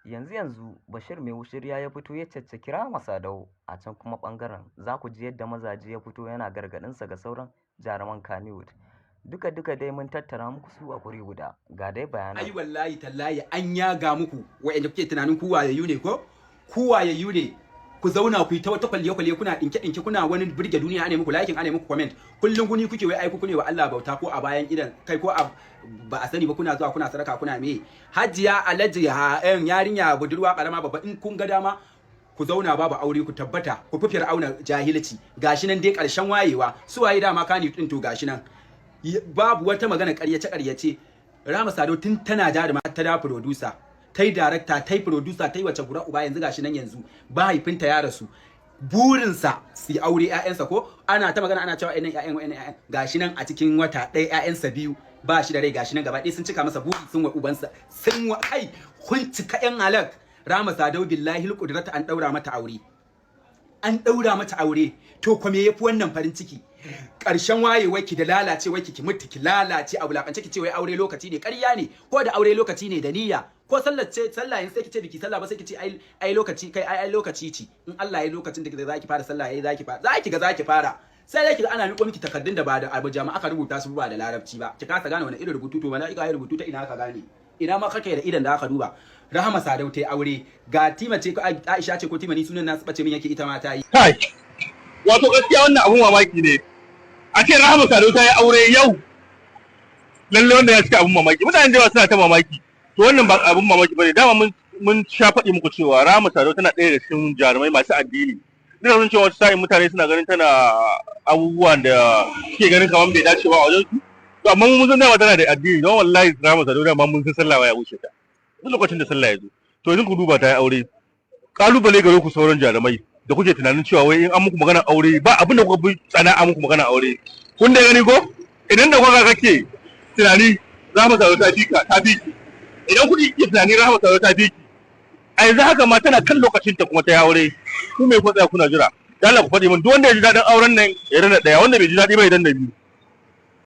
Yanzu Bashir mai wushirya ya fito ya caccaki Rahama Sadau, a can kuma ɓangaren za ku ji yadda Mazaje ya fito yana gargaɗinsa ga sauran jaruman Kannywood. Duka dai mun tattara muku su a guri guda, ga dai bayanan. Ai wallahi tallahi an yaga muku wa'anda kuke tunanin ku wayayyu ne ko? Ku wayayyu ne. Ku zauna ku yi ta wata kwalliye kuna dinke kuna wani burge duniya ane muku liking ane muku comment. Kullun guni kuke wai ai ku ne wa Allah bauta ko a bayan idan kai ko a ba a sani ba kuna zuwa kuna sadaka kuna me. Hajiya Alhaji yarinya budurwa karama babba in kun ga dama ku zauna babu aure ku tabbata ku fi Fir'auna jahilci. Gashi nan dai karshen wayewa su waye dama kani din to gashi nan. Babu wata magana ƙaryace Rahama Sadau tun tana jaruma ta da producer, ta yi director, ta yi producer, ta yi wace gura uba yanzu gashi nan yanzu mahaifinta ya rasu. Burinsa su aure ƴaƴansa ko ana ta magana ana cewa ƴaƴan gashi nan a cikin wata ɗaya ƴaƴansa biyu ba shi da rai gashi nan gaba ɗaya sun cika masa buri sun wa ubansa sun wa kai kun cika ƴan halak. Rahama Sadau billahi alqudrata an daura mata aure. An daura mata aure to kuma me yafi wannan farin ciki? Ƙarshen wayewar ki da lalacewar ki mutu ki lalace a bulakance ki ce wai aure lokaci ne, ƙarya ne. Ko da aure lokaci ne da niyya, ko sallah yin sai ki ce biki sallah ba sai ki ce ai lokaci kai ai lokaci ci. In Allah ya lokacin da zaki fara sallah yayi zaki fara sai dai ki ana miƙo miki takardun da ba da abu jama'a aka rubuta su ba da larabci ba, ki kasa gane wani irin rubutu to mala'ika ya rubutu ta ina ka gane, ina ma kake da idan da aka duba. Rahama Sadau ta yi aure, ga Tima ce ko Aisha ce ko Tima ni sunan nasu bace min yake ita ma ta yi. Kai wato gaskiya wannan abun mamaki ne. A ce Rahama Sadau ta yi aure yau, lalle wanda ya cika abun mamaki. Mutane da yawa suna ta mamaki, to wannan ba abun mamaki bane. Dama mun sha faɗi muku cewa Rahama Sadau tana ɗaya da cikin jarumai masu addini. Ina son cewa wasu sa'in mutane suna ganin tana abubuwan da suke ganin kamar bai dace ba a wajen su. To amma mun san dama tana da addini, don wallahi Rahama Sadau dama mun san sallah ya wuce ta. Duk lokacin da sallah ya zo, to idan ku duba ta yi aure, kalubale gare ku sauran jarumai da kuke tunanin cewa wai in an muku magana aure ba abin da kuka bi tsana an muku magana aure. Kun da gani ko idan da kuka kake tunani Rahama Sadau ta fika ta fiki, idan kuɗi ke tunani Rahama Sadau ta fiki, a yanzu haka ma tana kan lokacin ta kuma ta yi aure. Ku me ku tsaya kuna jira? Allah ku faɗi min duk wanda ya ji daɗin auren nan ya rana ɗaya, wanda bai ji daɗi ba ya danna biyu.